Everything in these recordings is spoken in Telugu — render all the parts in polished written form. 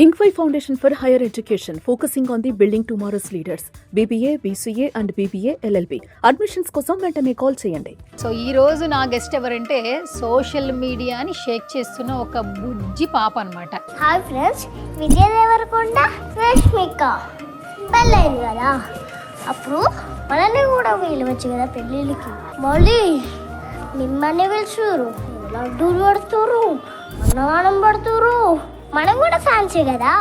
Inkwai Foundation for Higher Education, focusing on the building tomorrow's leaders. BBA, BCA and BBA LLB. Admissions కోసం వెంటనే కాల్ చేయండి. సో ఈ రోజు నా గెస్ట్ ఎవరంటే సోషల్ మీడియాని షేక్ చేస్తున్న ఒక బుజ్జి పాప అన్నమాట. హాయ్ ఫ్రెండ్స్, విజయ్ దేవరకొండ రష్మిక పెళ్ళైంది కదా, అప్పుడు మనల్ని కూడా పిలవచ్చు కదా పెళ్ళిళ్ళకి. మళ్ళీ మిమ్మల్ని పిలుచురు, లడ్డూలు పడుతురు, అన్నదానం పడుతురు. మనం కూడా ఫ్యాన్సీ కదా,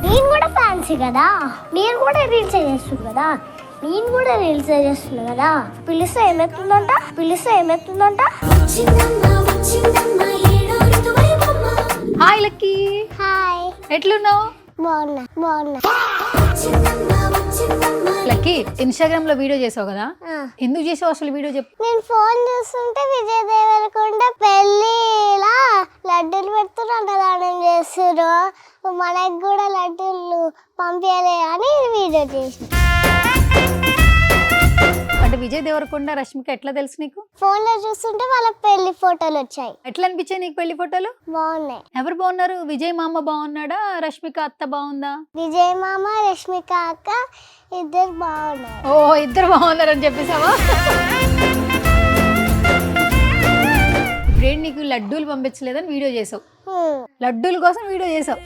నేను కూడా ఫ్యాన్సీ కదా, నేను కూడా రీల్స్ చేస్తున్నా కదా, నేను కూడా రీల్స్ చేస్తున్నా కదా. పిలిస్తే ఏమవుతుందంట హాయ్ లక్కీ, హాయ్, ఎట్లున్నావు? బాగున్నా. లక్కీ, ఇన్స్టాగ్రామ్ లో వీడియో చేసావు కదా, ఎందుకు చేసావు అసలు వీడియో చెప్పు. నేను ఫోన్ చూస్తుంటే విజయ్ దేవరకొండ పెళ్ళిలా లడ్డూలు పెడుతున్నారు, అన్నదానం చేస్తున్నారు, మనకు కూడా లడ్డూలు పంపించాలి అని వీడియో చేసిన. అంటే విజయ్ దేవరకొండ రష్మిక ఎట్లా తెలుసు నీకు? ఫోన్ లో చూస్తుంటే వాళ్ళ పెళ్లి ఫోటోలు వచ్చాయి. ఎట్లా అనిపించాయి నీకు పెళ్లి ఫోటోలు? బాగున్నాయి. ఎవరు బాగున్నారు? విజయ్ మామ బాగున్నాడా, రష్మిక అత్త బాగుందా? విజయ్ మామ రష్మిక అక్క ఇద్దరు బాగున్నారు. ఓ, ఇద్దరు బాగున్నారని చెప్పేసావా? ఇప్పుడేంటి నీకు లడ్డూలు పంపించలేదని వీడియో చేసావు, లడ్డూల కోసం వీడియో చేసావు.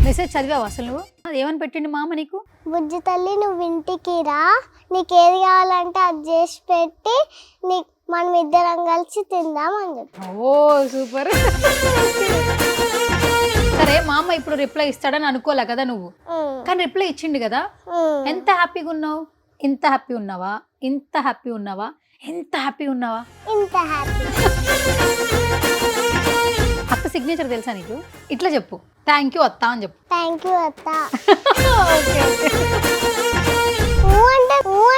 మెసేజ్ చదివావు అసలు నువ్వు? ఏమని పెట్టిండు మామ నీకు? బుజ్జి తల్లి, నువ్వు ఇంటికి రా, నీకేది కావాలంటే అది చేసి పెట్టి మనం ఇద్దరం కలిసి తిందామని చెప్పి. ఓ సూపర్. సరే, మామ ఇప్పుడు రిప్లై ఇస్తాడని అనుకోలే కదా నువ్వు, కానీ రిప్లై ఇచ్చిండు కదా. ఎంత హ్యాపీగా ఉన్నావు? ఇంత హ్యాపీ ఉన్నావా? ఇంత హ్యాపీ ఉన్నావా? ఎంత హ్యాపీ ఉన్నావా? ఇంత హ్యాపీ. అత్త సిగ్నేచర్ తెలుసా నీకు? ఇట్లా చెప్పు, థ్యాంక్ యూ అత్త అని చెప్పు. థ్యాంక్ యూ అత్త.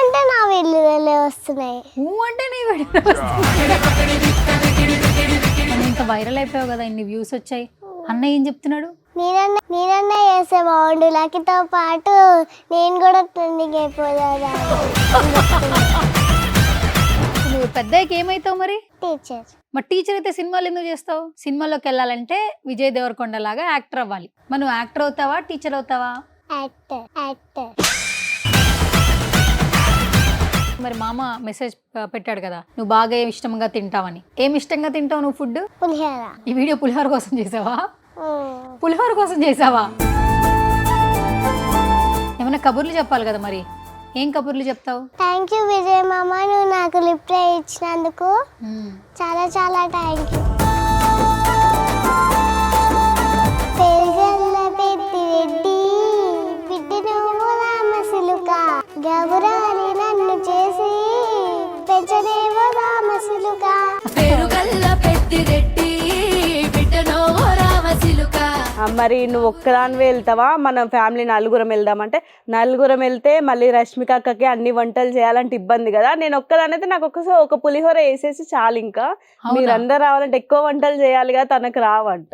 అంటే నా వీళ్ళు వస్తున్నాయి. అంటే నీ ఇంకా వైరల్ అయిపోయావు కదా, ఇన్ని వ్యూస్ వచ్చాయి. అన్న ఏం చెప్తున్నాడు? నేనన్నా చేస్తే బాగుండు, లక్కీతో పాటు నేను కూడా ట్రెండింగ్ అయిపోదా. నువ్వు పెద్దకి ఏమైతావు మరి? టీచర్. మరి టీచర్ అయితే సినిమాలు ఎందుకు చేస్తావు? సినిమాలోకి వెళ్ళాలంటే విజయ్ దేవరకొండ లాగా యాక్టర్ అవ్వాలి. మనం యాక్టర్ అవుతావా, టీచర్ అవుతావా? యాక్టర్. మరి మామ మెసేజ్ పెట్టాడు కదా, నువ్వు బాగా ఏమి ఇష్టంగా తింటావని. ఏమి ఇష్టంగా తింటావు నువ్వు ఫుడ్? పులిహోర. ఈ వీడియో పులిహోర కోసం చేసావా? పులిహోర కోసం చేసావా? ఏమైనా కబుర్లు చెప్పాలి కదా, మరి ఏం కబుర్లు చెప్తావు? థ్యాంక్ యూ విజయ్ మామ, నువ్వు నాకు రిప్లై ఇచ్చినందుకు చాలా చాలా థ్యాంక్ యూ. పెరుగల్ల పెద్దిరెడ్డి పిట్టి నువ్వు రామసిలుక, గబురాని నన్ను చేసి పెంచనేవో రామసిలుక. పెరుగల్ల పెద్దిరెడ్డి పిట్టి నువ్వు రామసిలుక. మరి నువ్వు ఒక్కదానివే వెళ్తావా? మన ఫ్యామిలీ నలుగురం వెళ్దామంటే నలుగురం వెళ్తే మళ్ళీ రష్మిక అక్కకి అన్ని వంటలు చేయాలంటే ఇబ్బంది కదా. నేను ఒక్కదానైతే నాకు ఒక్కసారి ఒక పులిహోర వేసేసి చాలు. ఇంకా మీరందరూ రావాలంటే ఎక్కువ వంటలు చేయాలి కదా, తనకు రావంట.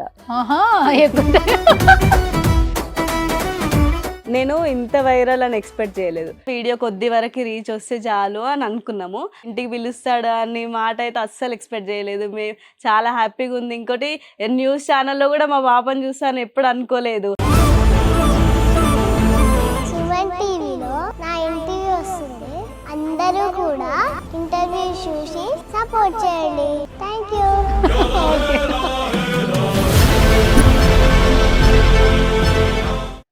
నేను ఇంత వైరల్ అని ఎక్స్పెక్ట్ చేయలేదు. వీడియో కొద్ది వరకు రీచ్ వస్తే చాలు అని అనుకున్నాము. ఇంటికి పిలుస్తాడు అని మాట అయితే అస్సలు ఎక్స్పెక్ట్ చేయలేదు. మేము చాలా హ్యాపీగా ఉంది. ఇంకోటి న్యూస్ ఛానల్లో కూడా మా పాపని చూస్తాను ఎప్పుడు అనుకోలేదు. సుమన్ టీవీలో నా ఇంటర్వ్యూ వస్తుంది, అందరూ కూడా ఇంటర్వ్యూ చూసి సపోర్ట్ చేయండి. Thank you.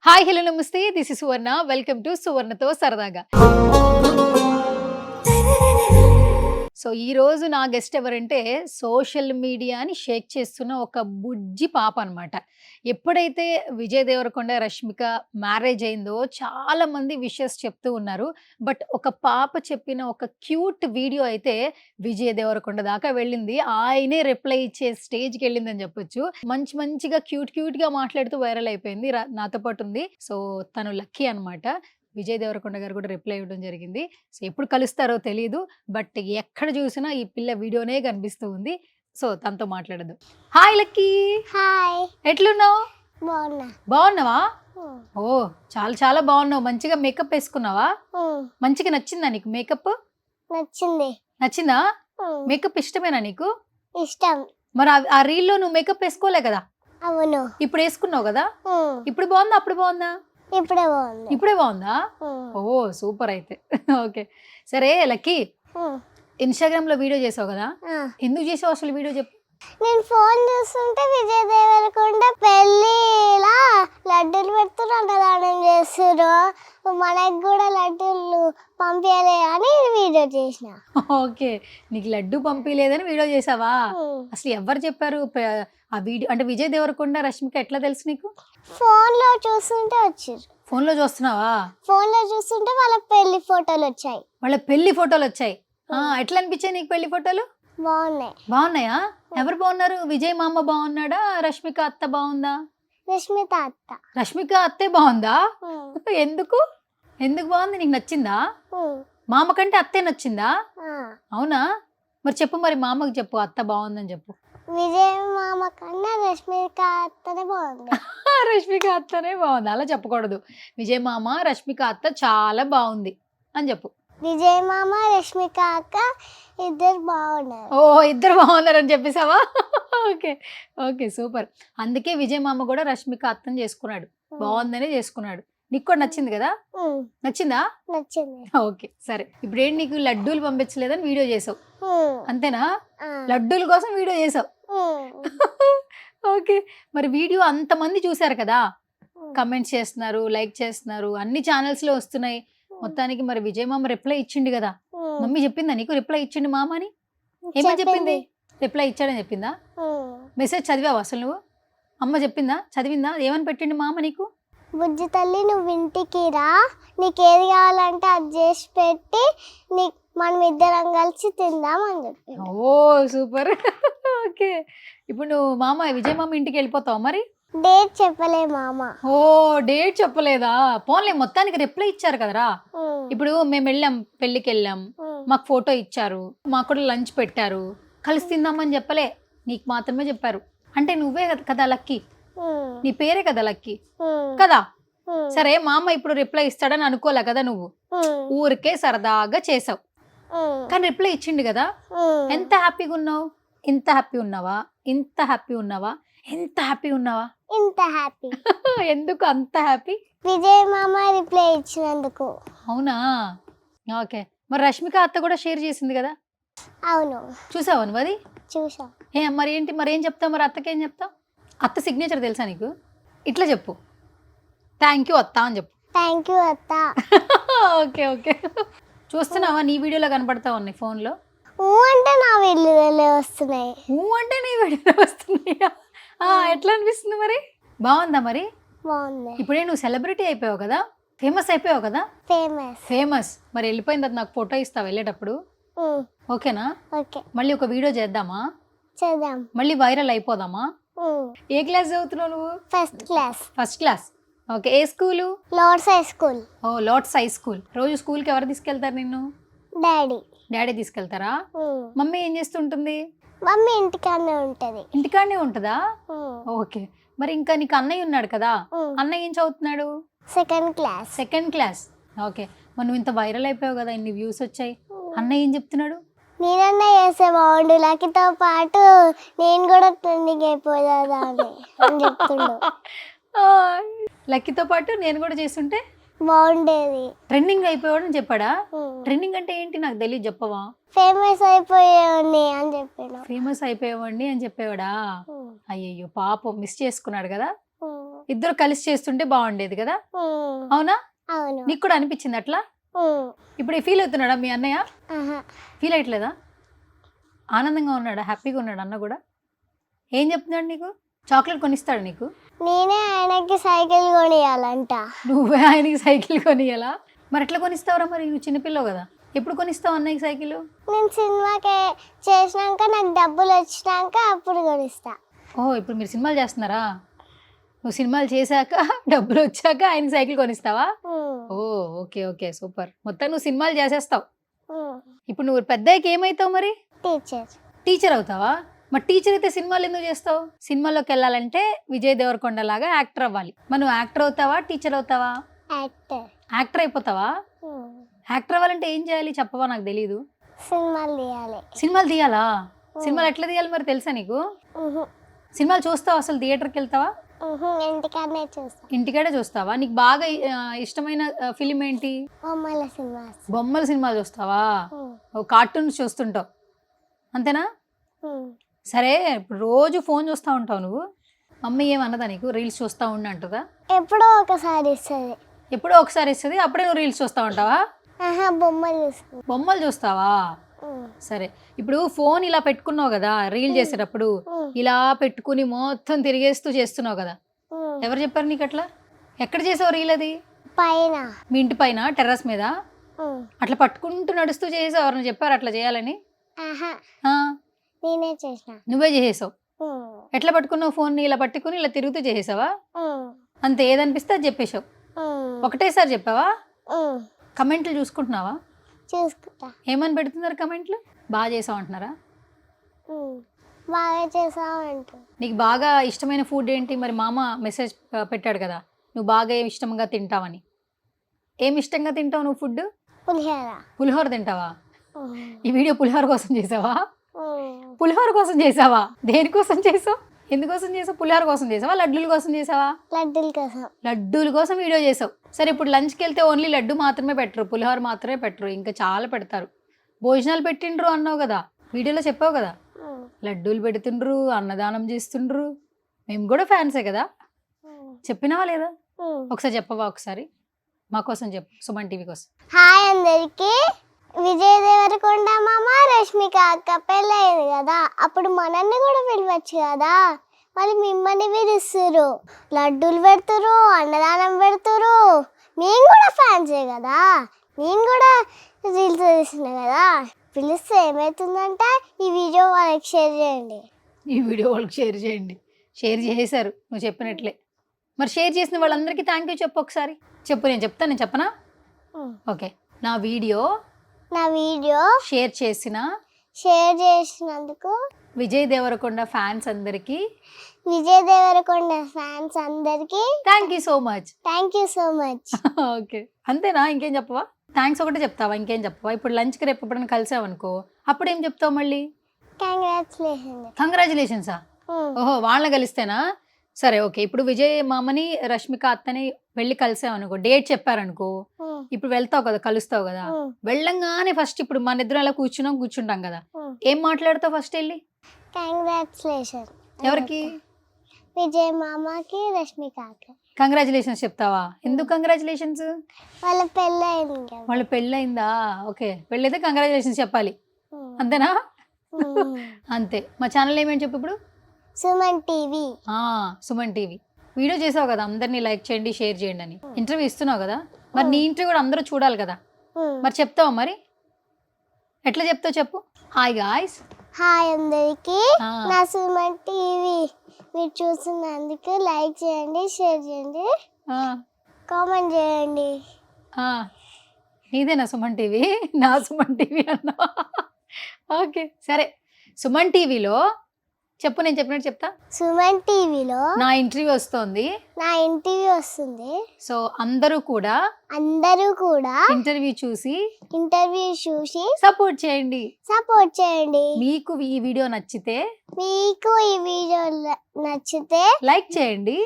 హాయ్, హలో, నమస్తే. This is Suvarna. Welcome to సువర్ణతో సరదాగా. సో ఈ రోజు నా గెస్ట్ ఎవరంటే సోషల్ మీడియాని షేక్ చేస్తున్న ఒక బుజ్జి పాప అన్నమాట. ఎప్పుడైతే విజయ్ దేవరకొండ రష్మిక మ్యారేజ్ అయిందో చాలా మంది విషెస్ చెప్తూ ఉన్నారు. బట్ ఒక పాప చెప్పిన ఒక క్యూట్ వీడియో అయితే విజయ్ దేవరకొండ దాకా వెళ్ళింది. ఆయనే రిప్లై ఇచ్చే స్టేజ్కి వెళ్ళిందని చెప్పొచ్చు. మంచిగా క్యూట్ గా మాట్లాడుతూ వైరల్ అయిపోయింది. నాతో పాటు ఉంది. సో తను లక్కీ అన్నమాట. విజయ్ దేవరకొండ గారు కూడా రిప్లై ఇవ్వడం జరిగింది. సో ఎప్పుడు కలుస్తారో తెలియదు, బట్ ఎక్కడ చూసినా ఈ పిల్ల వీడియోనే కనిపిస్తూ ఉంది. సో తనతో మాట్లాడదు. Hi lucky. హాయ్. ఎట్లున్నావు? బాగున్నావా? ఓ, చాలా బాగున్నావు. మంచిగా మేకప్ వేసుకున్నావా? మంచిగా నచ్చిందా నీకు మేకప్? నచ్చిందా? మేకప్ ఇష్టమేనా నీకు? ఇష్టం. మరి ఆ రీల్లో నువ్వు మేకప్ వేసుకోలే కదా? అవును. ఇప్పుడు వేసుకున్నావు కదా, ఉమ్. ఇప్పుడు బాగుందా అప్పుడు బాగుందా? ఇప్పుడే బాగుంది. ఇప్పుడే బాగుందా? ఉమ్. ఓ సూపర్ అయితే. ఓకే సరే లక్కీ, ఉమ్. ఇన్స్టాగ్రామ్ లో వీడియో చేసావు కదా, ఆ. ఎందుకు చేసావు అసలు వీడియో చెప్పు? నేను ఫోన్ చూస్తుంటే విజయ్ దేవరకొండ పెళ్ళిలా లడ్డూలు పెడుతున్నారు, అన్నదానం చేస్తున్నారు, మనకు కూడా లడ్డూలు పంపించాలి అని వీడియో చేసిన. ఓకే, నీకు లడ్డు పంపించలేదని వీడియో చేసావా? అసలు ఎవరు చెప్పారు ఆ వీడియో? అంటే విజయ్ దేవరకొండ రష్మిక ఎట్లా తెలుసు నీకు? ఫోన్లో చూస్తుంటే వచ్చారు. ఫోన్లో చూస్తున్నావా? ఫోన్లో చూస్తుంటే వాళ్ళ పెళ్లి ఫోటోలు వచ్చాయి. వాళ్ళ పెళ్లి ఫోటోలు వచ్చాయి. ఎట్లా అనిపించాయి నీకు పెళ్లి ఫోటోలు? బాగున్నాయి. బాగున్నాయా? ఎవరు బాగున్నారు? విజయ్ మామ బాగున్నాడా, రష్మిక అత్త బాగుందా? రష్మిత అత్త. రష్మిక అత్తే బాగుందా? ఎందుకు ఎందుకు బాగుంది? నీకు నచ్చిందా? మామ కంటే అత్తే నచ్చిందా? అవునా? మరి చెప్పు, మరి మామకు చెప్పు అత్త బాగుందని చెప్పు. విజయ్ మామ కన్నా రష్మిక అత్తనే బాగుంది. రష్మిక అత్తనే బాగుంది అలా చెప్పకూడదు. విజయ్ మామ రష్మిక అత్త చాలా బాగుంది అని చెప్పు. విజయ్ మామ రష్మిక అక్క ఇద్దరు బాగున్నారు. ఓ ఇద్దరు బాగున్నారని చెప్పేసావా? Okay okay super. అందుకే విజయ్ మామ కూడా రష్మిక అత్తని చేసుకున్నాడు, బాగుందనే చేసుకున్నాడు. నీకు కూడా నచ్చింది కదా? నచ్చిందా? నచ్చింది. ఓకే సరే, ఇప్పుడు ఏంటి నీకు లడ్డూలు పంపించలేదని వీడియో చేసావు అంతేనా? ఆ. లడ్డూల కోసం వీడియో చేసావు. ఓకే, మరి వీడియో అంతమంది చూసారు కదా, కమెంట్స్ చేస్తున్నారు, లైక్ చేస్తున్నారు, అన్ని ఛానల్స్ లో వస్తున్నాయి. మొత్తానికి మరి విజయ్ మామ రిప్లై ఇచ్చిండు కదా, మమ్మీ చెప్పిందా నీకు రిప్లై ఇచ్చిండు మామ అని? ఏమని చెప్పింది? రిప్లై ఇచ్చాడని చెప్పిందా? మెసేజ్ చదివావు అసలు నువ్వు? అమ్మ చెప్పిందా, చదివిందా? ఏమని పెట్టిండు మామ నీకు? బుజ్జి తల్లి నువ్వు ఇంటికి రా, నీకు ఏది కావాలంటే అది చేసి పెట్టి మనం ఇద్దరం కలిసి తిందామని చెప్పి. ఓ సూపర్. ఓకే, ఇప్పుడు నువ్వు విజయ్ మామ ఇంటికి వెళ్ళిపోతావు మరి? డేట్ చెప్పలే మామ. ఓ డేట్ చెప్పలేదా? పోన్లే, మొత్తానికి రిప్లై ఇచ్చారు కదరా. ఇప్పుడు మేము వెళ్ళాం, పెళ్ళికి వెళ్ళాం, మాకు ఫోటో ఇచ్చారు, మాకు కూడా లంచ్ పెట్టారు, కలిసి తిందామని చెప్పలే, నీకు మాత్రమే చెప్పారు. అంటే నువ్వే కదా లక్కీ, నీ పేరే కదా లక్కీ కదా. సరే, మామ ఇప్పుడు రిప్లై ఇస్తాడని అనుకోలే కదా నువ్వు, ఊరికే సరదాగా చేసావు, కానీ రిప్లై ఇచ్చిండు కదా. ఎంత హ్యాపీగా ఉన్నావు? ఇంత హ్యాపీ ఉన్నావా? ఇంత హ్యాపీ ఉన్నావా? ఎంత హ్యాపీ ఉన్నావా? ఇంత హ్యాపీ. ఎందుకు అంత హ్యాపీ? విజయ్ మామ రిప్లై ఇచ్చినందుకు. అవునా? ఓకే, మరి రష్మిక అత్త కూడా షేర్ చేసింది కదా. అవును. చూసావా నువ్వు అది? చూసా. మరి ఏంటి, మరి ఏం చెప్తావు? మరి అత్తకి ఏం చెప్తావు? అత్త సిగ్నేచర్ తెలుసా నీకు? ఇట్లా చెప్పు, థ్యాంక్ యూ అత్త అని చెప్పు. థ్యాంక్ యూ అత్త. ఓకే ఓకే, చూస్తున్నావా? నీ వీడియోలో కనపడతా ఉన్నాయి ఫోన్లో. అంటే నా వీడియోలో వస్తున్నాయి. అంటే నీ వీడియోలో వస్తున్నాయా? ఎట్లా అనిపిస్తుంది మరి? బాగుందా మరి? బాగుంది. ఇప్పుడే నువ్వు సెలబ్రిటీ అయిపోయావు కదా, ఫేమస్ అయిపోయావు కదా. ఫేమస్ మరి వెళ్ళిపోయిన తర్వాత నాకు ఫోటో ఇస్తావు వెళ్ళేటప్పుడు? ఓకేనా? ఓకే. మళ్ళీ ఒక వీడియో చేద్దామా? చేద్దాం. మళ్ళీ వైరల్ అయిపోదామా? ఏ క్లాస్ చదువుతున్నావు నువ్వు? First class. First class. Okay, ఏ స్కూలు? Lords high school. ఓ లార్డ్స్ హై స్కూల్. రోజు స్కూల్కి ఎవరు తీసుకెళ్తారు నిన్ను? డాడీ. డాడీ తీసుకెళ్తారా? మమ్మీ ఏం చేస్తుంటుంది? మమ్మీ ఇంటికాడనే ఉంటది. ఇంటికాడనే ఉంటుందా? ఓకే, మరి ఇంకా నీకు అన్నయ్య ఉన్నాడు కదా, అన్నయ్య ఏం చదువుతున్నాడు? Second class. Second class. Okay, మరి నువ్వు ఇంత వైరల్ అయిపోయావు కదా, ఇన్ని వ్యూస్ వచ్చాయి, అన్నయ్య ఏం చెప్తున్నాడు? నేనన్నా చేస్తే బాగుండు, లక్కీతో పాటు నేను కూడా ట్రెండింగ్ అయిపోదా అని చెప్తుండు. లక్కీతో పాటు నేను కూడా చేస్తుంటే బాగుండేది. ట్రెండింగ్ అయిపోయాడని చెప్పాడా? ట్రెండింగ్ అంటే ఏంటి నాకు తెలియదు, చెప్పవా? ఫేమస్ అయిపోయావని అని చెప్పాడు. ఫేమస్ అయిపోయావండి అని చెప్పేవాడా? అయ్యయ్యో పాపం, మిస్ చేసుకున్నాడు కదా. ఇద్దరు కలిసి చేస్తుంటే బాగుండేది కదా. అవునా? అవును. నీకు కూడా అనిపించింది అట్లా? ఇప్పుడు ఫీల్ అవుతున్నాడా మీ అన్నయ్య? ఫీల్ అయ్యట్లేదా? ఆనందంగా ఉన్నాడా? హ్యాపీగా ఉన్నాడు అన్న కూడా? ఏం చెప్తున్నాడు నీకు? చాక్లెట్ కొనిస్తాడు నీకు? నేనే ఆయనకి సైకిల్ కొనియాలంట. నువ్వే ఆయనకి సైకిల్ కొనియాలా? మరి ఎట్లా కొనిస్తావురా? మరి నువ్వు చిన్నపిల్లవు కదా, ఎప్పుడు కొనిస్తావు అన్నయ్యకి సైకిల్? నేను సినిమాకి చేసినాక నాకు డబ్బులు వచ్చినాక అప్పుడు కొనిస్తా. ఓహో, ఇప్పుడు మీరు సినిమాలు చేస్తున్నారా? నువ్వు సినిమాలు చేశాక డబ్బులు వచ్చాక ఆయనకి సైకిల్ కొనిస్తావా? ఓ ఓకే ఓకే సూపర్. మొత్తం నువ్వు సినిమాలు చేసేస్తావు. ఇప్పుడు నువ్వు పెద్దయ్యకి ఏమవుతావు మరి? టీచర్. టీచర్ అవుతావా? మరి టీచర్ అయితే సినిమాలు ఎందుకు చేస్తావు? సినిమాలోకి వెళ్ళాలంటే విజయ్ దేవరకొండ లాగా యాక్టర్ అవ్వాలి. మరి నువ్వు యాక్టర్ అవుతావా, టీచర్ అవుతావా? యాక్టర్. యాక్టర్ అయిపోతావా? యాక్టర్ అవ్వాలంటే ఏం చేయాలి చెప్పవా? నాకు తెలీదు. సినిమాలు తీయాలి. సినిమాలు తీయాలా? సినిమాలు ఎట్లా తీయాలి మరి తెలుసా నీకు? సినిమాలు చూస్తావా అసలు? థియేటర్కి వెళ్తావా? ఇంటికాడనే చూస్తా. ఇంటికాడే చూస్తావా? నీకు బాగా ఇష్టమైన ఫిలిం ఏంటి? బొమ్మల సినిమాస్. బొమ్మల సినిమాలు చూస్తావా? కార్టూన్స్ చూస్తుంటావు అంతేనా? సరే, ఇప్పుడు రోజు ఫోన్ చూస్తూ ఉంటావు నువ్వు, మమ్మీ ఏమన్నదా నీకు? రీల్స్ చూస్తూ ఉండి అంటుందా? ఎప్పుడో ఒకసారి ఇస్తుంది. ఎప్పుడో ఒకసారి ఇస్తుంది, అప్పుడే నువ్వు రీల్స్ చూస్తూ ఉంటావా? బొమ్మలు చూస్తుంది. బొమ్మలు చూస్తావా? సరే, ఇప్పుడు ఫోన్ ఇలా పెట్టుకున్నావు కదా, రీల్ చేసేటప్పుడు ఇలా పెట్టుకుని మొత్తం తిరిగేస్తూ చేస్తున్నావు కదా, ఎవరు చెప్పారు నీకు అట్లా? ఎక్కడ చేసావు రీల్? అది పైన, మీ ఇంటి పైన టెర్రస్ మీద అట్లా పట్టుకుంటూ నడుస్తూ చేసావు? ఎవరైనా చెప్పారు అట్లా చేయాలని? ఆ, నేనే చేసిన. నువ్వే చేసేసావు. ఎట్లా పట్టుకున్నావు ఫోన్? ఇలా పట్టుకుని ఇలా తిరుగుతూ చేసేసావా? అంతే, ఏదనిపిస్తే అది చెప్పేశావు. ఒకటేసారి చెప్పావా? కమెంట్లు చూసుకుంటున్నావా? చూసుకుంటా. ఏమని పెడుతున్నారు కమెంట్లు? బాగా చేసావు అంటున్నారా? బాగా చేసావంట. నీకు బాగా ఇష్టమైన ఫుడ్ ఏంటి? మరి మామ మెసేజ్ పెట్టాడు కదా, నువ్వు బాగా ఏమి ఇష్టంగా తింటావని. ఏమి ఇష్టంగా తింటావు నువ్వు ఫుడ్? పులిహోర. పులిహోర తింటావా? ఈ వీడియో పులిహోర కోసం చేసావా? పులిహోర కోసం చేసావా? దేనికోసం చేసావు? ఎందుకోసం చేసావు? పులిహోర కోసం చేసావా? లడ్డూల కోసం చేసావా? లడ్డూల కోసం. లడ్డూల కోసం వీడియో చేసావు. సరే, ఇప్పుడు లంచ్కి వెళ్తే ఓన్లీ లడ్డు మాత్రమే పెట్టరు, పులిహోర మాత్రమే పెట్టరు, ఇంకా చాలా పెడతారు. భోజనాలు పెట్టిండ్రు అన్నావు కదా, వీడియోలో చెప్పావు కదా, లడ్డూలు పెడుతుండ్రు, అన్నదానం చేస్తుండ్రు. మేము కూడా ఫ్యాన్సే కదా, చెప్పినావా లేదా? ఒకసారి చెప్పవా? ఒకసారి మా కోసం చెప్పు, సుమన్ టీవీ కోసం. హాయ్ అందరికి. విజయ్ దేవరకొండ మామ, రష్మిక అక్క పెళ్ళయింది కదా, అప్పుడు మనల్ని కూడా పిలవచ్చు కదా, మరి మిమ్మల్ని పిలుస్తురు, లడ్డూలు పెడుతురు, అన్నదానం పెడుతురు. మేము కూడా ఫ్యాన్సే కదా, నేను కూడా రీల్స్ తీస్తున్నా కదా, పిలిస్తే ఏమవుతుందంటే ఈ వీడియో వాళ్ళకి షేర్ చేయండి. ఈ వీడియో వాళ్ళకి షేర్ చేయండి. షేర్ చేశారు నువ్వు చెప్పినట్లే. మరి షేర్ చేసిన వాళ్ళందరికీ థ్యాంక్ యూ చెప్పు ఒకసారి. చెప్పు, నేను చెప్తాను. నేను చెప్పనా? ఓకే. నా వీడియో షేర్ చేసినందుకు విజయ్ దేవరకొండ ఫ్యాన్స్ అందరికీ thank you so much. Okay, అంతేనా? ఇంకేం చెప్పవా? థ్యాంక్స్ ఒకటే చెప్తావా? ఇంకేం చెప్పవా? ఇప్పుడు లంచ్కి రేపు ఎప్పుడైనా కలిసావనుకో, అప్పుడు ఏం చెప్తావు మళ్ళీ? కంగ్రాచులేషన్సా? ఓహో, వాళ్ళని కలిస్తేనా? సరే, ఓకే. ఇప్పుడు విజయ్ మామని, రష్మిక అత్తని వెళ్ళి కలిసావనుకో, డేట్ చెప్పారనుకో, ఇప్పుడు వెళ్తావు కదా, కలుస్తావు కదా, వెళ్ళంగానే ఫస్ట్ ఇప్పుడు మన ఇద్దరం అలా కూర్చుంటాం కదా, ఏం మాట్లాడతావు ఫస్ట్ వెళ్ళి? కంగ్రాచులేషన్. ఎవరికి? విజయ్ మామకి, రష్మిక. కంగ్రాచులేషన్స్ చెప్తావా? ఎందుకు కంగ్రాచులేషన్స్? వాళ్ళ పెళ్ళయింది. వాళ్ళ పెళ్ళయిందా? ఓకే, పెళ్ళైతే కంగ్రాచులేషన్స్ చెప్పాలి, అంతేనా? అంతే. మా ఛానల్ ఏమేమి చెప్పు ఇప్పుడు? Suman TV. Suman TV. Video చేసావు కదా, అందరినీ లైక్ చేయండి, షేర్ చేయండి అని. ఇంటర్వ్యూ ఇస్తున్నావు కదా, మరి నీ ఇంటర్వ్యూ కూడా అందరూ చూడాలి కదా, మరి చెప్తావా? మరి ఎట్లా చెప్తావు చెప్పు. Hi guys. హాయ్ అందరికి. నా సుమన్ టీవీ మీరు చూస్తున్నందుకు లైక్ చేయండి, షేర్ చేయండి, కామెంట్ చేయండి. నీదేనా సుమన్ టీవీ? నా సుమన్ టీవీ అన్నా? ఓకే, సరే. సుమన్ టీవీలో చెప్పు, నేను చెప్పినట్టు చెప్తా. సుమన్ టీవీలో నా ఇంటర్వ్యూ వస్తుంది. సో అందరూ కూడా ఇంటర్వ్యూ చూసి సపోర్ట్ చేయండి. మీకు ఈ వీడియో నచ్చితే లైక్ చేయండి,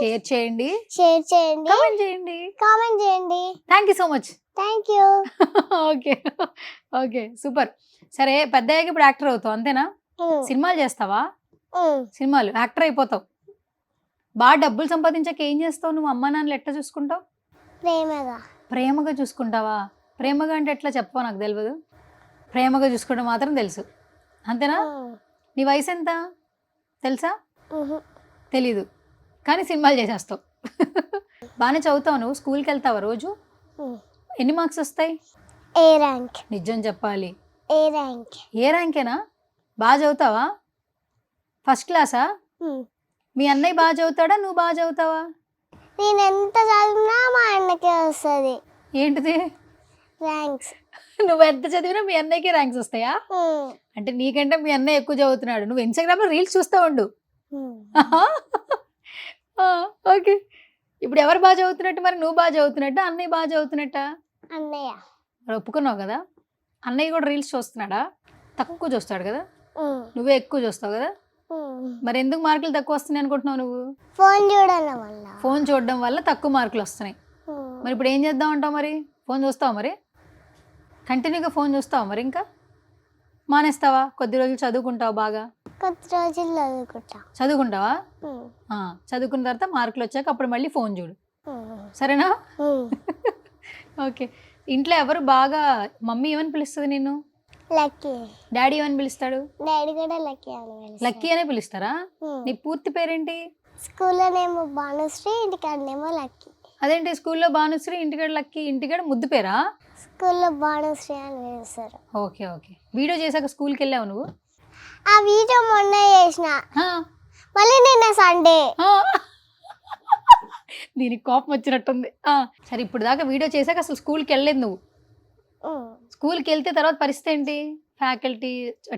షేర్ చేయండి, కామెంట్ చేయండి. Thank you so much. Okay, okay, super. సరే, పెద్ద అయ్యాక ఇప్పుడు యాక్టర్ అవుతావు అంతేనా? సినిమాలు చేస్తావా? సినిమాలు యాక్టర్ అయిపోతావు. బాగా డబ్బులు సంపాదించాక ఏం చేస్తావు నువ్వు? అమ్మా నాన్నలు ఎట్లా చూసుకుంటావు? ప్రేమగా చూసుకుంటావా? ప్రేమగా అంటే ఎట్లా చెప్పవా? నాకు తెలియదు. ప్రేమగా చూసుకోవడం మాత్రం తెలుసు, అంతేనా? నీ వయసు ఎంత తెలుసా? తెలీదు, కానీ సినిమాలు చేసేస్తావు. బాగానే చదువుతావు నువ్వు? స్కూల్కి వెళ్తావా రోజు? ఎన్ని మార్క్స్ వస్తాయి? ఏ ర్యాంక్. నిజం చెప్పాలి. ఏ ర్యాంకేనా? బాగా చదువుతావా? ఫస్ట్ క్లాసా? మీ అన్నయ్య బాగా చదువుతాడా, నువ్వు బాగా చదువుతావా? నేను ఎంత చదివినా మా అన్నకే వస్తుంది. ఏంటిది? ర్యాంక్స్. నువ్వు ఎంత చదివినా మీ అన్నయ్యకి ర్యాంక్స్ వస్తాయా? అంటే నీకంటే మీ అన్నయ్య ఎక్కువ చదువుతున్నాడు. నువ్వు ఇన్స్టాగ్రామ్లో రీల్స్ చూస్తూ ఉండు. ఓకే, ఇప్పుడు ఎవరు బాగా చదువుతున్నట్టు? మరి నువ్వు బాగా చదువుతున్నట్టు, అన్నయ్య బాగా చదువుతున్నట్ట? అన్నయ్య. మరి ఒప్పుకున్నావు కదా, అన్నయ్య కూడా రీల్స్ చూస్తున్నాడా? తక్కువ చూస్తాడు కదా, నువ్వే ఎక్కువ చూస్తావు కదా. మరి ఎందుకు మార్కులు తక్కువ వస్తున్నాయి అనుకుంటున్నావు నువ్వు? ఫోన్ చూడడం వల్ల. ఫోన్ చూడడం వల్ల తక్కువ మార్కులు వస్తున్నాయి. మరి ఇప్పుడు ఏం చేద్దాం అంటావు? మరి ఫోన్ చూస్తావా? మరి కంటిన్యూగా ఫోన్ చూస్తావా? మరి ఇంకా మానేస్తావా? కొద్ది రోజులు చదువుకుంటావా? బాగా కొద్ది రోజులు చదువుకుంటా. చదువుకుంటావా? చదువుకున్న తర్వాత మార్కులు వచ్చాక అప్పుడు మళ్ళీ ఫోన్ చూడు, సరేనా? ఓకే. ఇంట్లో ఎవరు బాగా, మమ్మీ ఏమని పిలుస్తుంది నిన్ను? లక్కీ. డాడీ ఏమని పిలుస్తాడు? డాడీ కూడా లక్కీ అని పిలుస్తాడు. లక్కీ అనే పిలుస్తారా? నీ పూర్తి పేరేంటి? స్కూల్లోనేమో భానుశ్రీ, ఇంటికాడనేమో లక్కీ. అదేంటి స్కూల్లో భానుశ్రీ, ఇంటికాడ లక్కీ? ఇంటికాడ ముద్దు పేరా? స్కూల్లో భానుశ్రీ అని పిలుస్తారు. Okay okay. వీడియో చేశాక స్కూల్కి వెళ్ళావు నువ్వు? ఆ వీడియో మొన్న చేసిన, ఆ, మళ్ళీ నిన్న సండే. ఆ. దీనికి కోపం వచ్చినట్టుంది. సరే, ఇప్పుడు దాకా వీడియో చేశాక అసలు స్కూల్కి వెళ్ళలేదు నువ్వు. స్కూల్కి వెళ్తే తర్వాత పరిస్థితి ఏంటి? Faculty,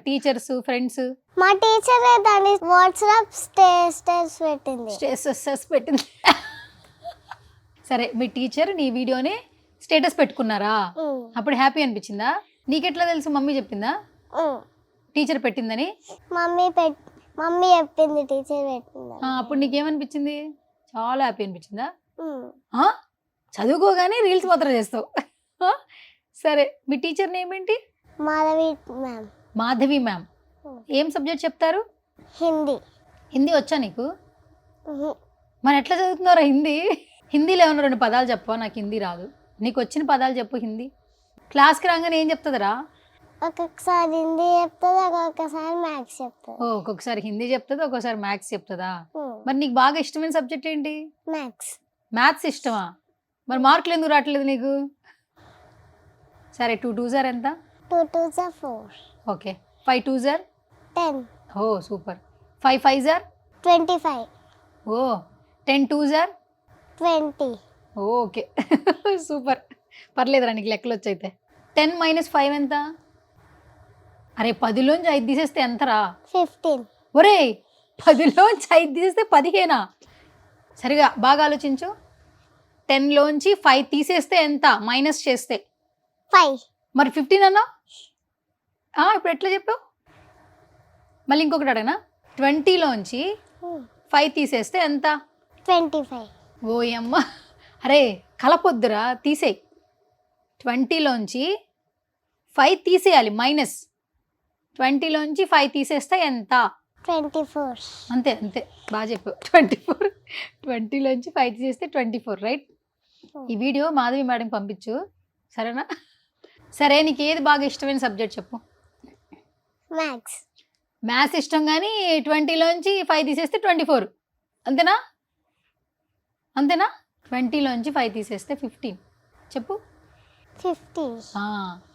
teachers, friends. మా టీచర్ దాన్ని వాట్సాప్ స్టేటస్ పెట్టింది. స్టేటస్ పెట్టింది. సరే, మీ టీచర్ నీ వీడియోని స్టేటస్ పెట్టుకున్నారా? అప్పుడు హ్యాపీ అనిపించిందా? నీకెట్లా తెలుసు? మమ్మీ చెప్పిందా టీచర్ పెట్టిందని? మమ్మీ చెప్పింది టీచర్ పెట్టింది. అప్పుడు నీకేమనిపించింది? చాలా హ్యాపీ అనిపించిందా? చదువుకోగానే రీల్స్ మాత్రం చేస్తావు. సరే, మీ టీచర్ నేమ్ ఏంటి? మాధవి మ్యామ్. మాధవి మ్యామ్. ఏం సబ్జెక్ట్ చెప్తారు? హిందీ. హిందీ వచ్చా నీకు? మరి ఎట్లా చదువుతున్నారా హిందీ? హిందీలో ఏమన్నా 2 పదాలు చెప్పవా? నాకు హిందీ రాదు. నీకు వచ్చిన పదాలు చెప్పు హిందీ. క్లాస్కి రాగానే ఏం చెప్తుందిరా? ఒక్కొక్కసారి హిందీ చెప్తుంది, ఒక్కొక్కసారి మ్యాథ్స్ చెప్తుంది. ఒక్కొక్కసారి హిందీ చెప్తుంది, ఒక్కొక్కసారి మ్యాథ్స్ చెప్తుందా? మరి నీకు బాగా ఇష్టమైన సబ్జెక్ట్ ఏంటి? మ్యాథ్స్. మ్యాథ్స్ ఇష్టమా? మరి మార్కులు ఎందుకు రావట్లేదు నీకు? సరే, 2 2s ఎంత? 2 2s 4. ఓకే. 5 2s 10. ఓ సూపర్. 5 5s 25. ఓ. 10 2s 20. ఓకే. సూపర్. పర్లేదురా, నీకు లెక్కలు వచ్చైతే. 10 - 5 ఎంత? అరే, 10లోంచి 5 తీసేస్తే ఎంతరా? 15. ఒరే, 10లోంచి 5 తీసేస్తే 15. సరిగా బాగా ఆలోచించు. 10లోంచి 5 తీసేస్తే ఎంత? మైనస్ చేస్తే 5. మరి 15 అన్నా? ఇప్పుడు ఎట్లా చెప్పావు? మళ్ళీ ఇంకొకటి అడగనా? 20లోంచి 5 తీసేస్తే ఎంత? 25. ఓయమ్మ, అరే కలపొద్దురా, తీసేయి. 20లోంచి 5 తీసేయాలి, మైనస్. 20లోంచి 5 తీసేస్తే ఎంత? 24. అంతే అంతే, బాగా చెప్పావు. 24. 20లోంచి 5 తీసేస్తే 24, రైట్? ఈ వీడియో మాధవి మేడం పంపించు, సరేనా? సరే, నీకు ఏది బాగా ఇష్టమైన సబ్జెక్ట్ చెప్పు. మ్యాథ్స్. మ్యాథ్స్ ఇష్టం, కానీ 20లోంచి 5 తీసేస్తే 24, అంతేనా? అంతేనా? 20లోంచి 5 తీసేస్తే 15. చెప్పు. 50.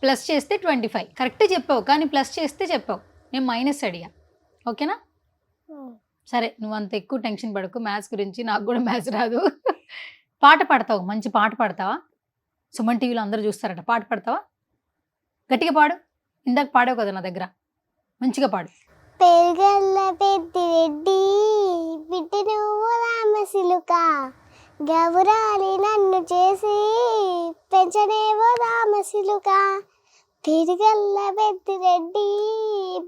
ప్లస్ చేస్తే 25. కరెక్టే చెప్పావు, కానీ ప్లస్ చేస్తే చెప్పావు. నేను మైనస్ అడిగా, ఓకేనా? సరే, నువ్వు అంత ఎక్కువ టెన్షన్ పడకు మ్యాథ్స్ గురించి. నాకు కూడా మ్యాథ్స్ రాదు. పాట పాడతావు, మంచి పాట పాడతావా? సుమన్ టీవీలో అందరూ చూస్తారట. పాట పాడతావా? గట్టిగా పాడు. ఇందాక పాడావు కదా నా దగ్గర, మంచిగా పాడు. పెరుగల్ల పెద్దిరెడ్డి బిడ్డ నువ్వు రామసిలుక, గౌరాలి నన్ను చేసి పెంచనేవో రామసిలుక. పెరుగల్ల పెద్దిరెడ్డి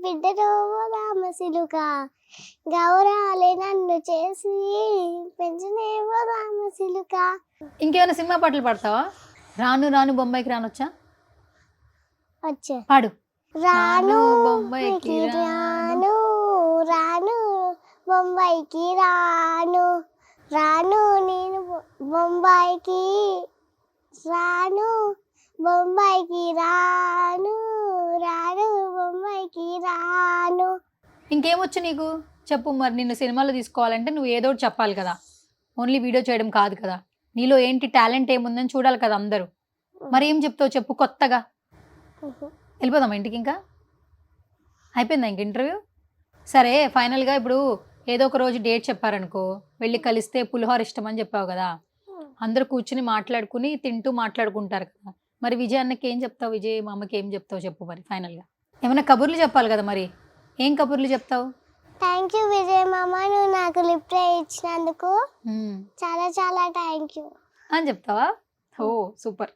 బిడ్డ నువ్వు రామసిలుక, గౌరాలి నన్ను చేసి పెంచనేవో రామసిలుక. ఇంకేమైనా సినిమా పాటలు పాడతావా? రాను రాను బొంబాయికి రానొచ్చా? వచ్చే పాడు. రాను బొంబాయికి రాను, రాను బొంబాయికి రాను, రాను నేను బొంబాయికి రాను, బొంబాయికి రాను, రాను బొంబాయికి రాను. ఇంకేమొచ్చు నీకు చెప్పు. మరి నిన్ను సినిమాలో తీసుకోవాలంటే నువ్వు ఏదో ఒకటి చెప్పాలి కదా, ఓన్లీ వీడియో చేయడం కాదు కదా. నీలో ఏంటి టాలెంట్ ఏముందని చూడాలి కదా అందరూ. మరి ఏం చెప్తావు చెప్పు కొత్తగా. వెళ్ళిపోదామా ఇంటికి? ఇంకా అయిపోయిందా ఇంక ఇంటర్వ్యూ? సరే, ఫైనల్గా ఇప్పుడు ఏదో ఒక రోజు డేట్ చెప్పారనుకో, వెళ్ళి కలిస్తే పులిహోర ఇష్టం అని చెప్పావు కదా, అందరూ కూర్చుని మాట్లాడుకుని తింటూ మాట్లాడుకుంటారు కదా. మరి విజయ్ అన్నకి ఏం చెప్తావు? విజయ్ మా అమ్మకి ఏం చెప్తావు చెప్పు. మరి ఫైనల్గా ఏమైనా కబుర్లు చెప్పాలి కదా, మరి ఏం కబుర్లు చెప్తావు? థ్యాంక్ యూ విజయ్ మామ, నువ్వు నాకు రిప్లై ఇచ్చినందుకు చాలా చాలా థ్యాంక్ యూ అని చెప్తావా? ఓ సూపర్.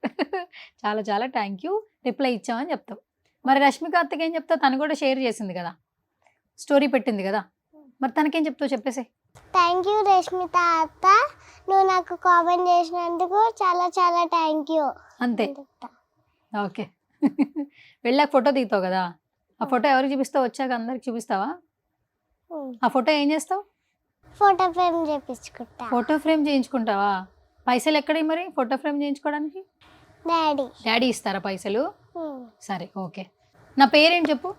చాలా చాలా థ్యాంక్ యూ, రిప్లై ఇచ్చామని చెప్తావు. మరి రష్మిక అత్తకి ఏం చెప్తావు? తను కూడా షేర్ చేసింది కదా, స్టోరీ పెట్టింది కదా, మరి తనకేం చెప్తావు చెప్పేసి. థ్యాంక్ యూ రష్మిత అత్త, నువ్వు నాకు కామెంట్ చేసినందుకు చాలా చాలా థ్యాంక్ యూ. అంతే. ఓకే. వెళ్ళాక ఫోటో దిగుతావు కదా, ఆ ఫోటో ఎవరికి చూపిస్తావు? వచ్చాక అందరికి చూపిస్తావా? ఆ ఫోటో ఏం చేస్తావు? ఫోటో ఫ్రేమ్ చేపించుకుంటా. ఫోటో ఫ్రేమ్ చేయించుకుంటావా? పైసలు ఎక్కడి మరి ఫోటో ఫ్రేమ్ చేయించుకోవడానికి? డాడీ. డాడీ ఇస్తారా పైసలు? సరే ఓకే. నా పేరేంటి చెప్పు.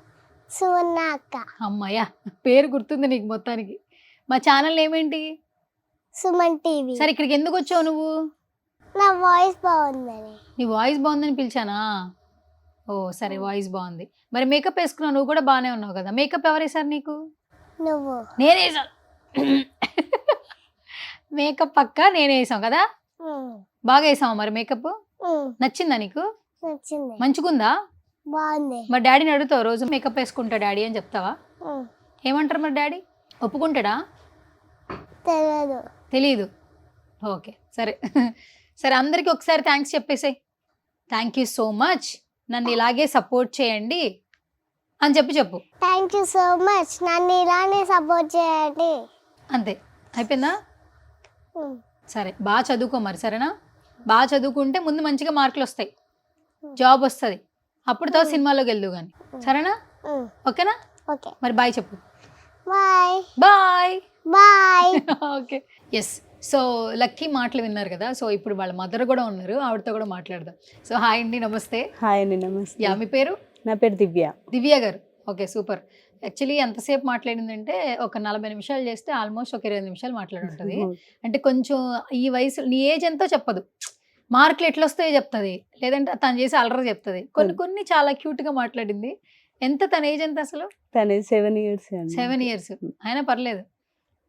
సువర్ణ అక్క. అమ్మయ్యా, పేరు గుర్తుంది నీకు మొత్తానికి. మా ఛానల్ ఏమేంటి? సుమన్ టీవీ. సరే ఇక్కడికి ఎందుకు వచ్చావు నువ్వు? నా వాయిస్ బాగుందని. నీ వాయిస్ బాగుందని పిలిచానా? ఓ సరే, వాయిస్ బాగుంది. మరి మేకప్ వేసుకున్నావు, నువ్వు కూడా బాగానే ఉన్నావు కదా. మేకప్ ఎవరు వేసారు నీకు? నువ్వు. నేనే వేసాను. మేకప్ పక్క నేనే వేసాం కదా. బాగా వేసావా మరి మేకప్? నచ్చిందా నీకు? నచ్చింది. మంచిగుందా? బాగుంది. మరి డాడీని అడుగుతావు రోజు మేకప్ వేసుకుంటా డాడీ అని చెప్తావా? ఏమంటారు మరి డాడీ? ఒప్పుకుంటాడా? తెలియదు. తెలీదు. ఓకే సరే. సరే అందరికీ ఒకసారి థ్యాంక్స్ చెప్పేసాయి. థ్యాంక్ యూ సో మచ్, నన్ను ఇలాగే సపోర్ట్ చేయండి అని చెప్పు. థ్యాంక్ యూ సో మచ్, నన్ను ఇలానే సపోర్ట్ చేయండి. అంతే, అయిపోయిందా? సరే బాగా చదువుకో మరి, సరేనా? బాగా చదువుకుంటే ముందు మంచిగా మార్కులు వస్తాయి, జాబ్ వస్తుంది, అప్పుడు తర్వాత సినిమాలోకి వెళ్దు కానీ, సరేనా? ఓకేనా? ఓకే. మరి బాయ్ చెప్పు. Bye bye bye. Okay. Yes. So lucky మాటలు విన్నారు కదా. సో ఇప్పుడు వాళ్ళ మదర్ కూడా ఉన్నారు, ఆవిడతో కూడా మాట్లాడదాం. సో హాయ్ అండి, నమస్తే. హాయ్ అండి, నమస్తే. యా, మీ పేరు? నా పేరు దివ్య. దివ్య గారు. Okay super. యాక్చువల్లీ ఎంతసేపు మాట్లాడిందంటే ఒక 40 నిమిషాలు చేస్తే ఆల్మోస్ట్ ఒక 20 నిమిషాలు మాట్లాడుంటుంది. అంటే కొంచెం ఈ వయసు, నీ ఏజ్ ఎంతో చెప్పదు, మార్కులు ఎట్లా వస్తాయో చెప్తుంది, లేదంటే తను చేసి అలరా చెప్తుంది. కొన్ని చాలా క్యూట్గా మాట్లాడింది. ఎంత తన ఏజ్ ఎంత అసలు? తను 7 years. 7 years. అయినా పర్లేదు,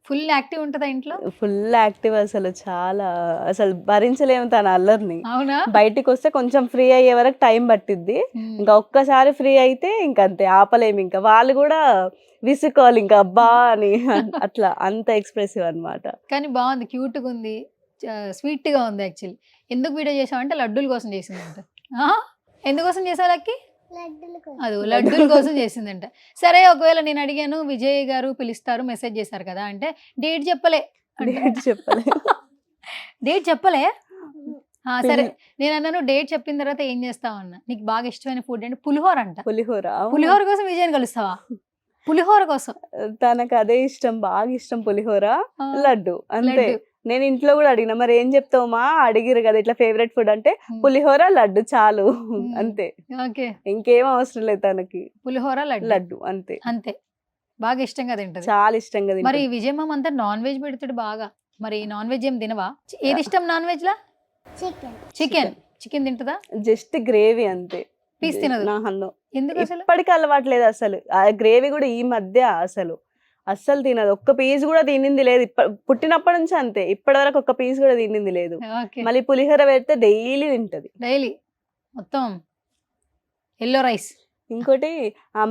ఫుల్ యాక్టివ్ ఉంటుందా ఇంట్లో? ఫుల్ యాక్టివ్, అసలు చాలా, అసలు భరించలేము తన అల్లరిని. అవునా? బయటికి వస్తే కొంచెం ఫ్రీ అయ్యే వరకు టైం పట్టిద్ది, ఇంకా ఒక్కసారి ఫ్రీ అయితే ఇంకంతే, ఆపలేము. ఇంకా వాళ్ళు కూడా విసుకోవాలి ఇంకా అబ్బా అని. అట్లా అంత ఎక్స్ప్రెసివ్ అన్నమాట. కానీ బాగుంది, క్యూట్గా ఉంది, స్వీట్గా ఉంది. యాక్చువల్లీ ఎందుకు వీడియో చేసావంటే లడ్డూల కోసం చేసిందంట. ఎందుకోసం చేసావు లక్కి? అది లడ్డూల కోసం చేసిందంట. సరే ఒకవేళ నేను అడిగాను, విజయ్ గారు పిలుస్తారు మెసేజ్ చేశారు కదా అంటే డేట్ చెప్పలే. డేట్ చెప్పలే. సరే నేను అన్నాను డేట్ చెప్పిన తర్వాత ఏం చేస్తావు అన్న. నీకు బాగా ఇష్టమైన ఫుడ్ అంటే పులిహోర అంట. పులిహోర కోసం విజయ్ కలుస్తావా? పులిహోర కోసం తనకు అదే ఇష్టం, బాగా ఇష్టం పులిహోర, లడ్డు అంతే. నేను ఇంట్లో కూడా అడిగిన, మరి ఏం చెప్తావమ్మా, అడిగిరు కదా ఇట్లా ఫేవరెట్ ఫుడ్ అంటే పులిహోర లడ్డు చాలు అంతే. ఓకే, ఇంకేం అవసరం లేదు తనకి. పులిహోర లడ్డు అంతే. అంతే, బాగా ఇష్టంగా తింటది, చాలా ఇష్టంగా తింటది. మరి విజయ్ మామ అంతా నాన్ వెజ్ పెడతాడు బాగా. మరి నాన్ వెజ్ ఏం తినవా? ఏది ఇష్టం నాన్ వెజ్ లా? చికెన్. చికెన్ తింటదా? జస్ట్ గ్రేవీ అంతే, పీస్ తినదు. ఎందుకు అసలు? ఇప్పటికీ అలవాట్లేదు అసలు. ఆ గ్రేవీ కూడా ఈ మధ్య అస్సలు తినదు. ఒక్క పీస్ కూడా తినింది లేదు, పుట్టినప్పటి నుంచి అంతే, ఇప్పటి వరకు ఒక్క పీస్ కూడా తినింది లేదు. మళ్ళీ పులిహోర పెడితే డైలీ తింటది, డైలీ మొత్తం ఎల్లో రైస్. ఇంకోటి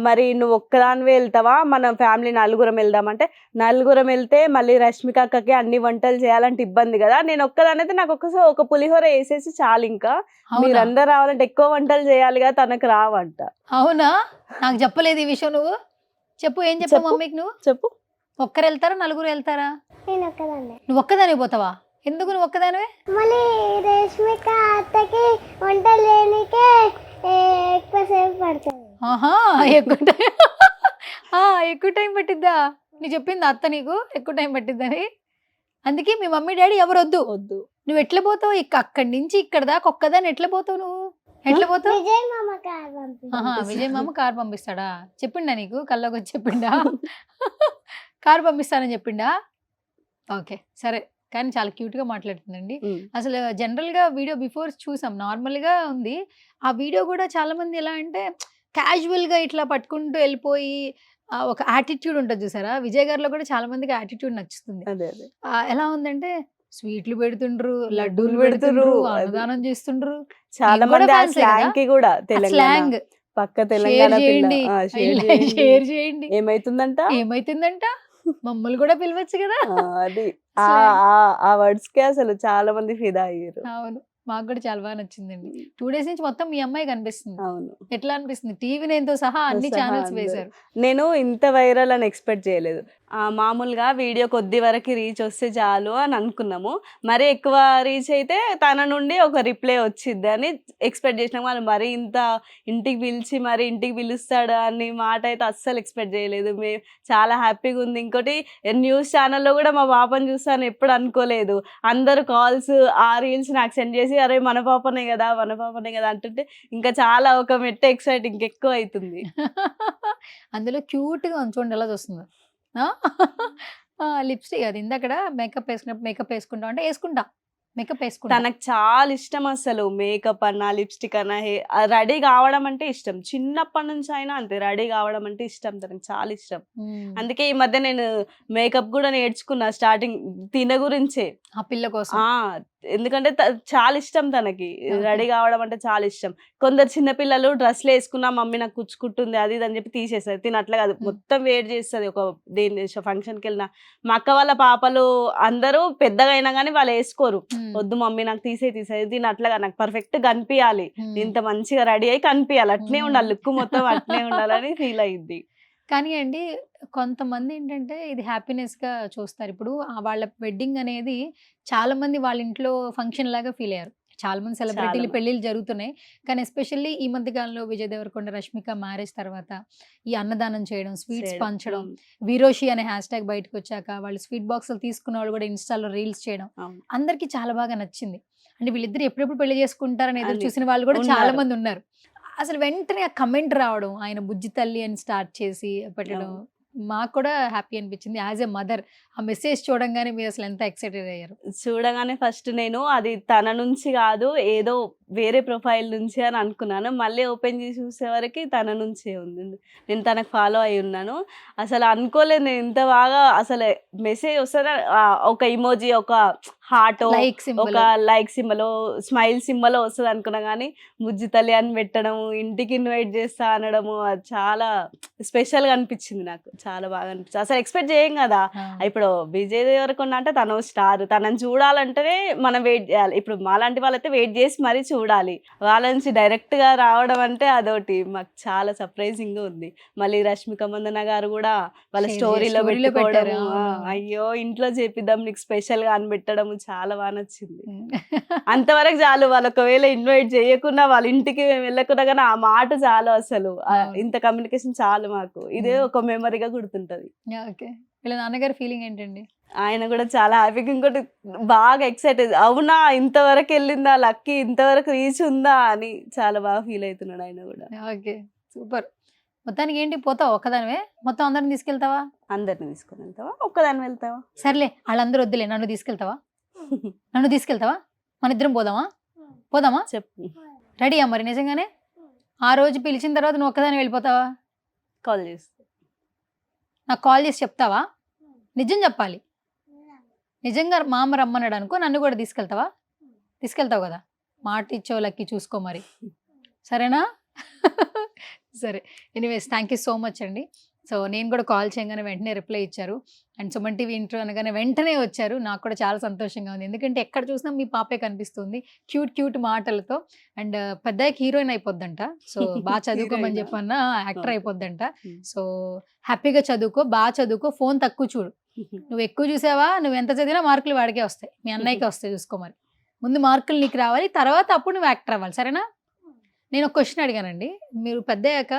మరి నువ్వు ఒక్కదానివే వెళ్తావా, మన ఫ్యామిలీ నలుగురం వెళ్దామంటే, నలుగురం వెళ్తే మళ్ళీ రష్మిక అక్కకి అన్ని వంటలు చేయాలంటే ఇబ్బంది కదా. నేను ఒక్కదానైతే నాకు ఒక పులిహోర వేసేసి చాలు, ఇంకా మీరందరూ రావాలంటే ఎక్కువ వంటలు చేయాలి కదా, తనకు రావంట. అవునా? నాకు చెప్పలేదు ఈ విషయం. నువ్వు చెప్పు, ఏం చెప్పు మమ్మీకి? నువ్వు చెప్పు. ఒక్కరు వెళ్తారా నలుగురు వెళ్తారా? నువ్వు ఒక్కదాని పోతావా? ఎందుకు నువ్వు ఒక్కదానివే? మళ్ళీ రష్మిక అత్తకి వంటలు చేయడానికే ఎక్కువసేపు పడుతుంది. ఎక్కువ టైం పట్టిద్దా? నీ చెప్పింది అత్త నీకు ఎక్కువ టైం పట్టిద్దని. అందుకే మీ మమ్మీ డాడీ ఎవరు వద్దు. నువ్వు ఎట్లా పోతావు? అక్కడి నుంచి ఇక్కడ దాకా ఒక్కదాన్ని ఎట్లా పోతావు? నువ్వు ఎట్లా పోతావు? విజయ్ మామ కార్ పంపిస్తాడా? చెప్పిండా నీకు? కల్లోకి వచ్చి చెప్పిండా? కార్ పంపిస్తానని చెప్పిండా? ఓకే సరే. కానీ చాలా క్యూట్గా మాట్లాడుతుందండి. అసలు జనరల్గా వీడియో బిఫోర్ చూసాం, నార్మల్గా ఉంది. ఆ వీడియో కూడా చాలా మంది ఎలా అంటే క్యాజువల్గా ఇట్లా పట్టుకుంటూ వెళ్ళిపోయి ఒక యాటిట్యూడ్ ఉంటుంది చూసారా? విజయ్ గారిలో కూడా చాలా మందికి యాటిట్యూడ్ నచ్చుతుంది. ఎలా ఉందంటే స్వీట్లు పెడుతుండ్రు, లడ్డూలు పెడుతుండ్రు, అన్నదానం చేస్తుండ్రు. చాలా మంది స్లాంగ్ పక్క తెలంగాణ షేర్ చేయండి. ఏమైతుందంట మమ్మల్ని కూడా పిలవచ్చు కదా. అది ఆ వర్డ్స్ కి అసలు చాలా మంది ఫిదా అయ్యారు. అవును, మాకు కూడా చాలా బాగా నచ్చిందండి. 2 days నుంచి మొత్తం మీ అమ్మాయి కనిపిస్తుంది. అవును. ఎట్లా అనిపిస్తుంది? టీవీ నైన్తో సహా అన్ని ఛానల్స్ వేశారు. నేను ఇంత వైరల్ అని ఎక్స్పెక్ట్ చేయలేదు. మామూలుగా వీడియో కొద్ది వరకు రీచ్ వస్తే చాలు అని అనుకున్నాము. మరి ఎక్కువ రీచ్ అయితే తన నుండి ఒక రిప్లై వచ్చిద్ది అని ఎక్స్పెక్ట్ చేసినాం. వాళ్ళు మరీ ఇంత ఇంటికి పిలిచి మరి ఇంటికి పిలుస్తాడు అని మాట అయితే అస్సలు ఎక్స్పెక్ట్ చేయలేదు. మేము చాలా హ్యాపీగా ఉంది. ఇంకోటి న్యూస్ ఛానల్లో కూడా మా పాపను చూస్తాను ఎప్పుడు అనుకోలేదు. అందరూ కాల్స్ ఆ రీల్స్ నాకు సెండ్ చేసి అరే మన పాపనే కదా అంటుంటే ఇంకా చాలా ఒక మెట్ట ఎక్సైట్ ఇంకెక్కువ అవుతుంది. అందులో క్యూట్గా చూడండి ఎలా చూస్తుందో. లిప్స్టిక్ అది ఇందాకడ మేకప్ వేసుకున్నప్పుడు మేకప్ వేసుకుంటా అంటే వేసుకుంటా మేకప్ వేసుకుంటా. తనకు చాలా ఇష్టం అసలు మేకప్ అన్నా లిప్స్టిక్ అన్నా రెడీ కావడం అంటే ఇష్టం. చిన్నప్పటి నుంచి అయినా అంతే, రెడీ కావడం అంటే ఇష్టం, తనకు చాలా ఇష్టం. అందుకే ఈ మధ్య నేను మేకప్ కూడా నేర్చుకున్నా స్టార్టింగ్ తిన గురించే, ఆ పిల్ల కోసం. ఎందుకంటే చాలా ఇష్టం తనకి, రెడీ కావడం అంటే చాలా ఇష్టం. కొందరు చిన్నపిల్లలు డ్రెస్లు వేసుకున్నా మమ్మీ నాకు కుచ్చుకుంటుంది అది ఇది అని చెప్పి తీసేస్తుంది. తిన అట్లా కాదు, మొత్తం వెయిట్ చేస్తుంది. ఒక దేని ఫంక్షన్కి వెళ్ళినా మా అక్క వాళ్ళ పాపలు అందరూ పెద్దగా అయినా కానీ వాళ్ళు వేసుకోరు. వద్దు మమ్మీ నాకు తీసేది దీని అట్లాగా నాకు పర్ఫెక్ట్ కనిపించాలి, ఇంత మంచిగా రెడీ అయ్యి కనిపించాలి, అట్నే ఉండాలి, లుక్ మొత్తం అట్నే ఉండాలని ఫీల్ అయ్యింది. కానీ అండి కొంతమంది ఏంటంటే ఇది హ్యాపీనెస్గా చూస్తారు. ఇప్పుడు వాళ్ళ వెడ్డింగ్ అనేది చాలా మంది వాళ్ళ ఇంట్లో ఫంక్షన్ లాగా ఫీల్ అయ్యారు. చాలా మంది సెలబ్రిటీలు పెళ్ళిళ్ళు జరుగుతున్నాయి. కానీ ఎస్పెషల్లీ ఈ మధ్య కాలంలో విజయ్ దేవరకొండ రష్మిక మ్యారేజ్ తర్వాత ఈ అన్నదానం చేయడం, స్వీట్స్ పంచడం, వీరోషి అనే హ్యాష్ ట్యాగ్ బయటకు వచ్చాక వాళ్ళు స్వీట్ బాక్సులు తీసుకున్న వాళ్ళు కూడా ఇన్స్టాలో రీల్స్ చేయడం అందరికీ చాలా బాగా నచ్చింది. అంటే వీళ్ళిద్దరు ఎప్పుడెప్పుడు పెళ్లి చేసుకుంటారని ఎదురు చూసిన వాళ్ళు కూడా చాలా మంది ఉన్నారు. అసలు వెంటనే ఆ కమెంట్ రావడం, ఆయన బుజ్జి తల్లి అని స్టార్ట్ చేసి పెట్టడం మాకు కూడా హ్యాపీ అనిపించింది. యాజ్ ఎ మదర్ ఆ మెసేజ్ చూడంగానే మీరు అసలు ఎంత ఎక్సైటెడ్ అయ్యారు? చూడగానే ఫస్ట్ నేను అది తన నుంచి కాదు ఏదో వేరే ప్రొఫైల్ నుంచి అని అనుకున్నాను. మళ్ళీ ఓపెన్ చేసి చూసేవరకు తన నుంచే ఉంది. నేను తనకు ఫాలో అయి ఉన్నాను. అసలు అనుకోలేదు నేను ఇంత బాగా అసలు మెసేజ్ వస్తుందా, ఒక ఇమోజీ, ఒక హార్ట్, ఒక లైక్ సింబల్, స్మైల్ సింబల్ వస్తుంది అనుకున్నా. కానీ బుజ్జి తల్లి అని పెట్టడము, ఇంటికి ఇన్వైట్ చేస్తా అనడము అది చాలా స్పెషల్గా అనిపించింది నాకు. చాలా బాగా అనిపించింది. అసలు ఎక్స్పెక్ట్ చేయం కదా. ఇప్పుడు విజయ్ దేవరకొండ అంటే తను స్టార్, తనని చూడాలంటేనే మనం వెయిట్ చేయాలి. ఇప్పుడు మాలాంటి వాళ్ళైతే వెయిట్ చేసి మరీ చూడాలి. వాళ్ళ నుంచి డైరెక్ట్ గా రావడం అంటే అదొకటి మాకు చాలా సర్ప్రైజింగ్ గా ఉంది. మళ్ళీ రష్మిక మందన గారు కూడా వాళ్ళ స్టోరీలో పెట్టుకోవడం, అయ్యో ఇంట్లో చేపిద్దాం నీకు స్పెషల్ గా అని పెట్టడం చాలా బాగా నచ్చింది. అంతవరకు చాలు. వాళ్ళు ఒకవేళ ఇన్వైట్ చేయకుండా వాళ్ళ ఇంటికి వెళ్ళకుండా కానీ ఆ మాట చాలు. అసలు ఇంత కమ్యూనికేషన్ చాలు మాకు. ఇదే ఒక మెమరీగా గుర్తుంటది. వీళ్ళ నాన్నగారి ఫీలింగ్ ఏంటండి? ఆయన కూడా చాలా హ్యాపీగా, ఇంకోటి బాగా ఎక్సైటెడ్, అవునా ఇంతవరకు వెళ్ళిందా లక్కీ, ఇంతవరకు రీచ్ ఉందా అని చాలా బాగా ఫీల్ అవుతున్నాడు ఆయన కూడా. Okay, super. మొత్తానికి ఏంటి పోతావా ఒక్కదానివే? మొత్తం అందరిని తీసుకెళ్తావా? అందరిని తీసుకొని వెళ్తావా, ఒక్కదాన్ని వెళ్తావా? సర్లే వాళ్ళందరూ వద్దులే, నన్ను తీసుకెళ్తావా? నన్ను తీసుకెళ్తావా? మన ఇద్దరం పోదామా? చెప్పు. రెడీయా మరి నిజంగానే? ఆ రోజు పిలిచిన తర్వాత నువ్వు ఒక్కదాన్ని వెళ్ళిపోతావా? కాల్ చేస్తా. నాకు కాల్ చేసి చెప్తావా? నిజం చెప్పాలి. నిజంగా మామ రమ్మన్నాడు అనుకో, నన్ను కూడా తీసుకెళ్తావు కదా? మాట ఇచ్చావు లక్కీ, చూసుకో మరి, సరేనా? సరే, anyways thank you so much అండి. సో నేను కూడా కాల్ చేయగానే వెంటనే రిప్లై ఇచ్చారు. అండ్ సుమన్ టీవీ ఇంట్రో అనగానే వెంటనే వచ్చారు. నాకు కూడా చాలా సంతోషంగా ఉంది. ఎందుకంటే ఎక్కడ చూసినా మీ పాపే కనిపిస్తుంది క్యూట్ మాటలతో. అండ్ పెద్దకి హీరోయిన్ అయిపోద్దంట. సో బాగా చదువుకోమని చెప్పన్నా యాక్టర్ అయిపోద్దంట. సో హ్యాపీగా చదువుకో, బాగా చదువుకో, ఫోన్ తక్కువ చూడు. నువ్వు ఎక్కువ చూసావా, నువ్వు ఎంత చదివినా మార్కులు వాడికే వస్తాయి, మీ అన్నయ్యకి వస్తాయి. చూసుకో మరి, ముందు మార్కులు నీకు రావాలి, తర్వాత అప్పుడు నువ్వు యాక్టర్ అవ్వాలి, సరేనా? నేను ఒక క్వశ్చన్ అడిగానండి, మీరు పెద్దయ్యాక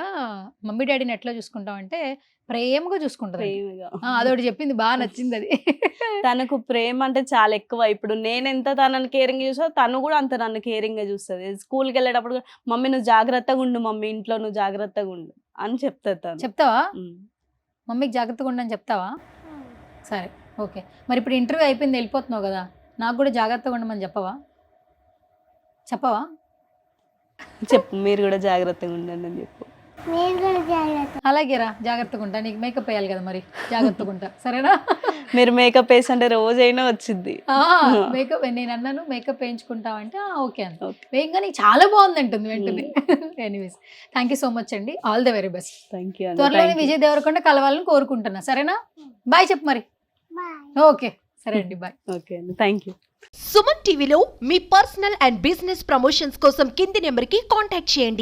మమ్మీ డాడీని ఎట్లా చూసుకుంటామంటే ప్రేమగా చూసుకుంటారు. అదొకటి చెప్పింది, బాగా నచ్చింది అది. తనకు ప్రేమ అంటే చాలా ఎక్కువ. ఇప్పుడు నేను ఎంత తనని కేరింగ్ చూసా, తను కూడా అంత నన్ను కేరింగ్ గా చూస్తుంది. స్కూల్కి వెళ్ళేటప్పుడు మమ్మీ నువ్వు జాగ్రత్తగా ఉండు, మమ్మీ ఇంట్లో నువ్వు జాగ్రత్తగా ఉండు అని చెప్తాను. తను చెప్తావా? మమ్మీకి జాగ్రత్తగా ఉండని చెప్తావా? సరే, ఓకే. మరి ఇప్పుడు ఇంటర్వ్యూ అయిపోయింది, వెళ్ళిపోతున్నావు కదా, నాకు కూడా జాగ్రత్తగా ఉండమని చెప్పవా? చెప్పు, మీరు కూడా జాగ్రత్తగా ఉండండి అని చెప్పు. అలాగే రా, జాగ్రత్తగా ఉంటా. నీకు మేకప్ వేయాలి కదా, మరి జాగ్రత్తగా ఉంటా, సరేనా? మీరు మేకప్ వేసి అంటే రోజైనా వచ్చింది మేకప్. నేను అన్నాను మేకప్ వేయించుకుంటావంటే ఓకే అంత వేయంగా నీకు చాలా బాగుంది అంటుంది వెంటనే. Anyways thank you so much అండి, ఆల్ ది వెరీ బెస్ట్. త్వరలోనే విజయ్ దేవరకొండ కలవాలని కోరుకుంటున్నా, సరేనా? బాయ్ చెప్పు మరి. ఓకే, సరే అండి, బాయ్. ఓకే అండి, థ్యాంక్ యూ. సుమన్ టీవీలో మీ పర్సనల్ అండ్ బిజినెస్ ప్రమోషన్స్ కోసం కింది నెంబర్కి కాంటాక్ట్ చేయండి.